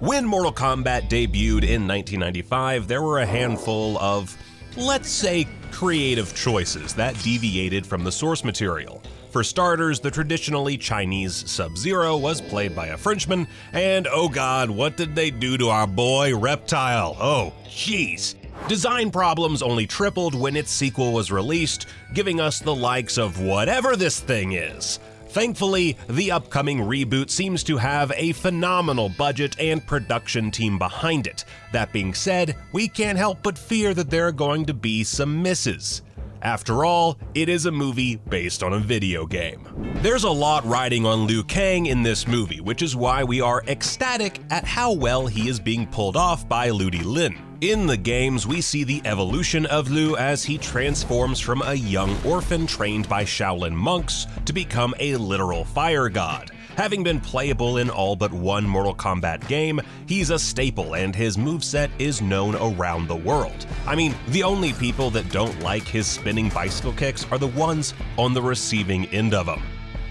When Mortal Kombat debuted in 1995, there were a handful of, let's say, creative choices that deviated from the source material. For starters, the traditionally Chinese Sub-Zero was played by a Frenchman, and oh god, what did they do to our boy Reptile? Oh, jeez. Design problems only tripled when its sequel was released, giving us the likes of whatever this thing is. Thankfully, the upcoming reboot seems to have a phenomenal budget and production team behind it. That being said, we can't help but fear that there are going to be some misses. After all, it is a movie based on a video game. There's a lot riding on Liu Kang in this movie, which is why we are ecstatic at how well he is being pulled off by Ludi Lin. In the games, we see the evolution of Liu as he transforms from a young orphan trained by Shaolin monks to become a literal fire god. Having been playable in all but one Mortal Kombat game, he's a staple and his moveset is known around the world. I mean, the only people that don't like his spinning bicycle kicks are the ones on the receiving end of them.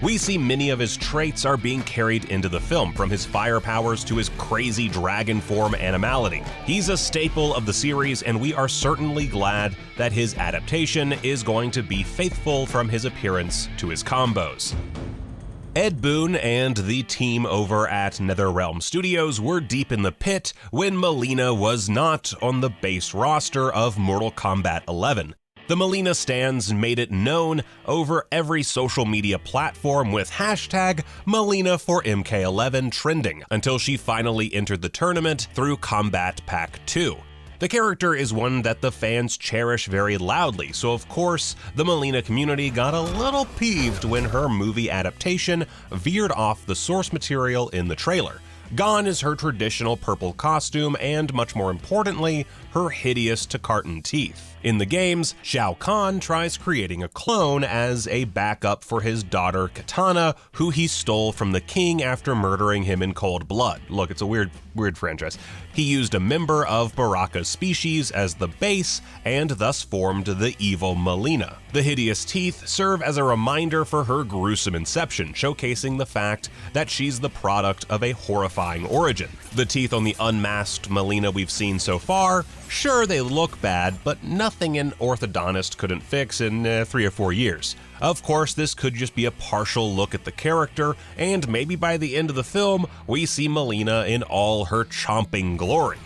We see many of his traits are being carried into the film, from his fire powers to his crazy dragon form animality. He's a staple of the series, and we are certainly glad that his adaptation is going to be faithful from his appearance to his combos. Ed Boon and the team over at NetherRealm Studios were deep in the pit when Mileena was not on the base roster of Mortal Kombat 11. The Mileena stans made it known over every social media platform with hashtag Mileena for MK11 trending until she finally entered the tournament through Combat Pack 2. The character is one that the fans cherish very loudly, so of course, the Mileena community got a little peeved when her movie adaptation veered off the source material in the trailer. Gone is her traditional purple costume and, much more importantly, her hideous to carton teeth. In the games, Shao Kahn tries creating a clone as a backup for his daughter Katana, who he stole from the king after murdering him in cold blood. Look, it's a weird franchise. He used a member of Baraka's species as the base and thus formed the evil Mileena. The hideous teeth serve as a reminder for her gruesome inception, showcasing the fact that she's the product of a horrifying origin. The teeth on the unmasked Mileena we've seen so far, sure, they look bad, but nothing an orthodontist couldn't fix in 3 or 4 years. Of course, this could just be a partial look at the character, and maybe by the end of the film, we see Mileena in all her chomping glory.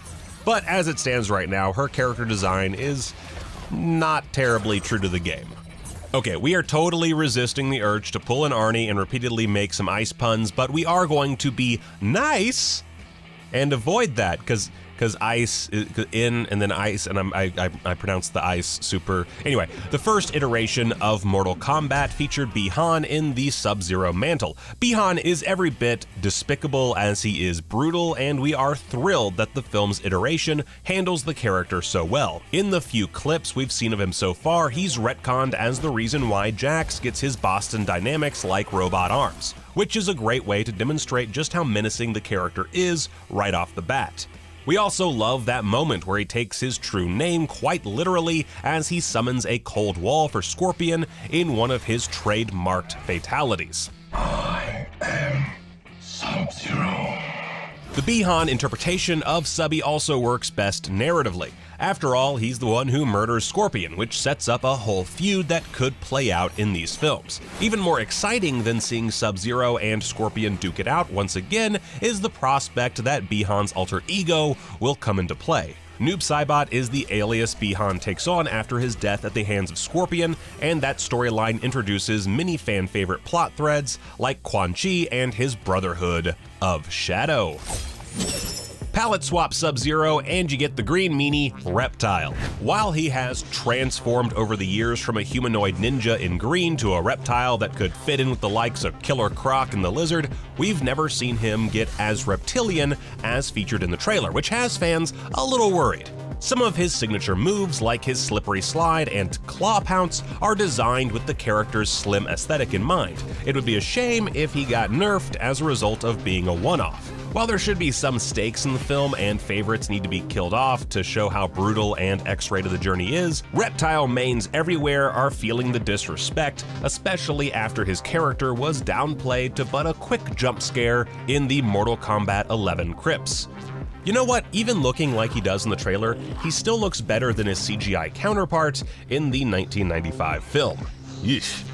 But as it stands right now, her character design is not terribly true to the game. Okay, we are totally resisting the urge to pull an Arnie and repeatedly make some ice puns, but we are going to be nice and avoid that, because ice in and then ice, and I pronounce the ice super. Anyway, the first iteration of Mortal Kombat featured Bi-Han in the Sub-Zero mantle. Bi-Han is every bit despicable as he is brutal, and we are thrilled that the film's iteration handles the character so well. In the few clips we've seen of him so far, he's retconned as the reason why Jax gets his Boston Dynamics like robot arms, which is a great way to demonstrate just how menacing the character is right off the bat. We also love that moment where he takes his true name quite literally as he summons a cold wall for Scorpion in one of his trademarked fatalities. I am Sub-Zero. The Bi-Han interpretation of Subby also works best narratively. After all, he's the one who murders Scorpion, which sets up a whole feud that could play out in these films. Even more exciting than seeing Sub-Zero and Scorpion duke it out once again is the prospect that Bi-Han's alter ego will come into play. Noob Saibot is the alias Bi-Han takes on after his death at the hands of Scorpion, and that storyline introduces many fan-favorite plot threads like Quan Chi and his Brotherhood of Shadow. Palette swap Sub-Zero and you get the green meanie, Reptile. While he has transformed over the years from a humanoid ninja in green to a reptile that could fit in with the likes of Killer Croc and the Lizard, we've never seen him get as reptilian as featured in the trailer, which has fans a little worried. Some of his signature moves, like his slippery slide and claw pounce, are designed with the character's slim aesthetic in mind. It would be a shame if he got nerfed as a result of being a one-off. While there should be some stakes in the film and favorites need to be killed off to show how brutal and X-rated the journey is, Reptile mains everywhere are feeling the disrespect, especially after his character was downplayed to but a quick jump scare in the Mortal Kombat 11 crypts. You know what? Even looking like he does in the trailer, he still looks better than his CGI counterpart in the 1995 film. Yeesh.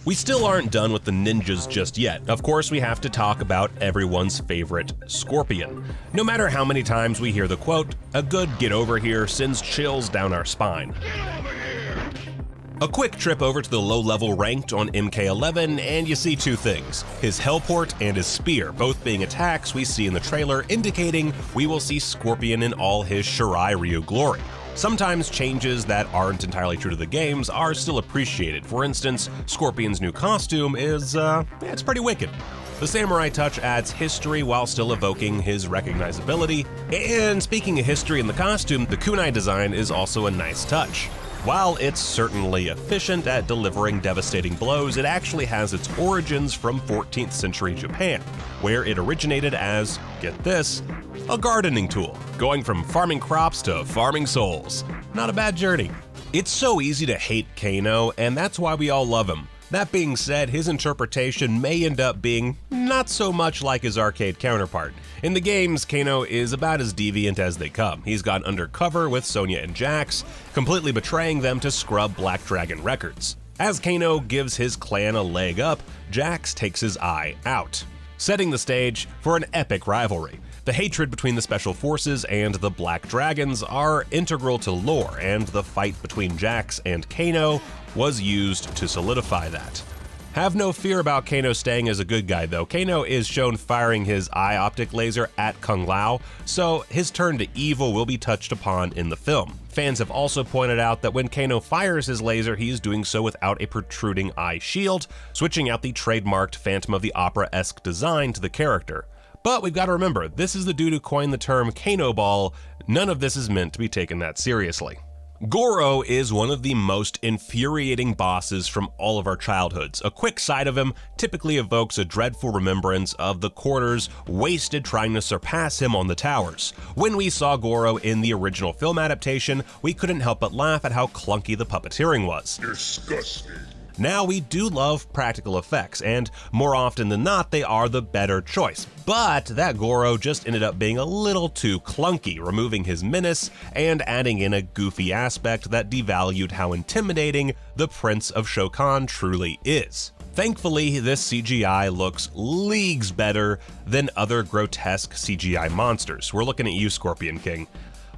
We still aren't done with the ninjas just yet. Of course, we have to talk about everyone's favorite Scorpion. No matter how many times we hear the quote, "A good get over here" sends chills down our spine. A quick trip over to the low-level ranked on MK11 and you see two things, his Hellport and his spear, both being attacks we see in the trailer, indicating we will see Scorpion in all his Shirai Ryu glory. Sometimes changes that aren't entirely true to the games are still appreciated. For instance, Scorpion's new costume is, it's pretty wicked. The samurai touch adds history while still evoking his recognizability. And speaking of history in the costume, the kunai design is also a nice touch. While it's certainly efficient at delivering devastating blows, it actually has its origins from 14th century Japan, where it originated as, get this, a gardening tool, going from farming crops to farming souls. Not a bad journey. It's so easy to hate Kano, and that's why we all love him. That being said, his interpretation may end up being not so much like his arcade counterpart. In the games, Kano is about as deviant as they come. He's gone undercover with Sonya and Jax, completely betraying them to scrub Black Dragon records. As Kano gives his clan a leg up, Jax takes his eye out, setting the stage for an epic rivalry. The hatred between the Special Forces and the Black Dragons are integral to lore, and the fight between Jax and Kano was used to solidify that. Have no fear about Kano staying as a good guy though. Kano is shown firing his eye optic laser at Kung Lao, so his turn to evil will be touched upon in the film. Fans have also pointed out that when Kano fires his laser, he is doing so without a protruding eye shield, switching out the trademarked Phantom of the Opera-esque design to the character. But we've got to remember, this is the dude who coined the term Kano Ball. None of this is meant to be taken that seriously. Goro is one of the most infuriating bosses from all of our childhoods. A quick sight of him typically evokes a dreadful remembrance of the quarters wasted trying to surpass him on the towers. When we saw Goro in the original film adaptation, we couldn't help but laugh at how clunky the puppeteering was. Disgusting. Now, we do love practical effects, and more often than not, they are the better choice. But that Goro just ended up being a little too clunky, removing his menace and adding in a goofy aspect that devalued how intimidating the Prince of Shokan truly is. Thankfully, this CGI looks leagues better than other grotesque CGI monsters. We're looking at you, Scorpion King.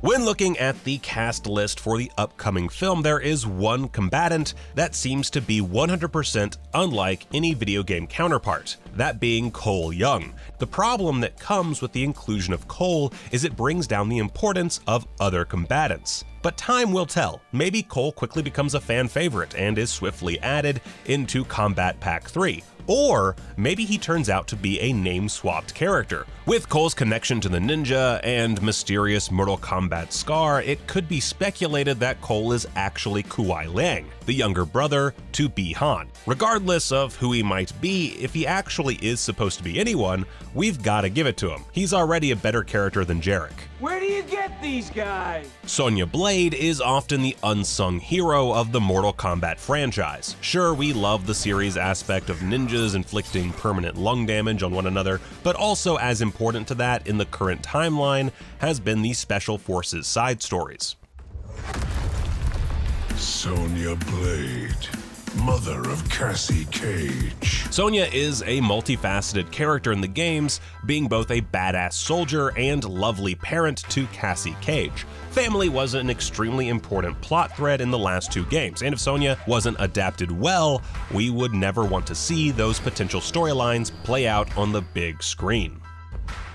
When looking at the cast list for the upcoming film, there is one combatant that seems to be 100% unlike any video game counterpart, that being Cole Young. The problem that comes with the inclusion of Cole is it brings down the importance of other combatants. But time will tell. Maybe Cole quickly becomes a fan favorite and is swiftly added into Combat Pack 3. Or maybe he turns out to be a name-swapped character. With Cole's connection to the ninja and mysterious Mortal Kombat scar, it could be speculated that Cole is actually Kuai Liang, the younger brother to Bi-Han. Regardless of who he might be, if he actually is supposed to be anyone, we've gotta give it to him. He's already a better character than Jarek. Where do you get these guys? Sonya Blade is often the unsung hero of the Mortal Kombat franchise. Sure, we love the series aspect of ninjas inflicting permanent lung damage on one another, but also as important to that in the current timeline has been the Special Forces side stories. Sonya Blade, mother of Cassie Cage. Sonya is a multifaceted character in the games, being both a badass soldier and lovely parent to Cassie Cage. Family was an extremely important plot thread in the last two games, and if Sonya wasn't adapted well, we would never want to see those potential storylines play out on the big screen.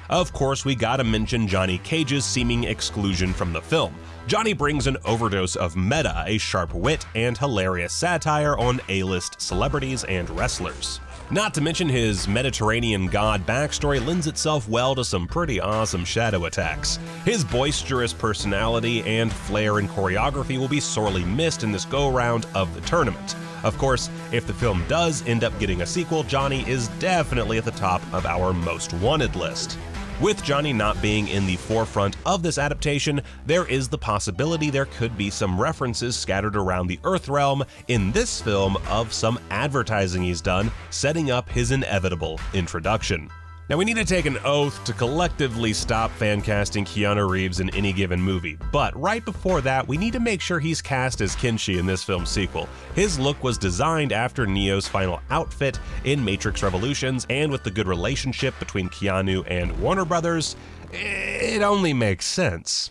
Of course, we gotta mention Johnny Cage's seeming exclusion from the film. Johnny brings an overdose of meta, a sharp wit, and hilarious satire on A-list celebrities and wrestlers. Not to mention his Mediterranean god backstory lends itself well to some pretty awesome shadow attacks. His boisterous personality and flair in choreography will be sorely missed in this go-round of the tournament. Of course, if the film does end up getting a sequel, Johnny is definitely at the top of our most wanted list. With Johnny not being in the forefront of this adaptation, there is the possibility there could be some references scattered around the Earthrealm in this film of some advertising he's done, setting up his inevitable introduction. Now, we need to take an oath to collectively stop fan casting Keanu Reeves in any given movie, but right before that, we need to make sure he's cast as Kenshi in this film's sequel. His look was designed after Neo's final outfit in Matrix Revolutions, and with the good relationship between Keanu and Warner Brothers, it only makes sense.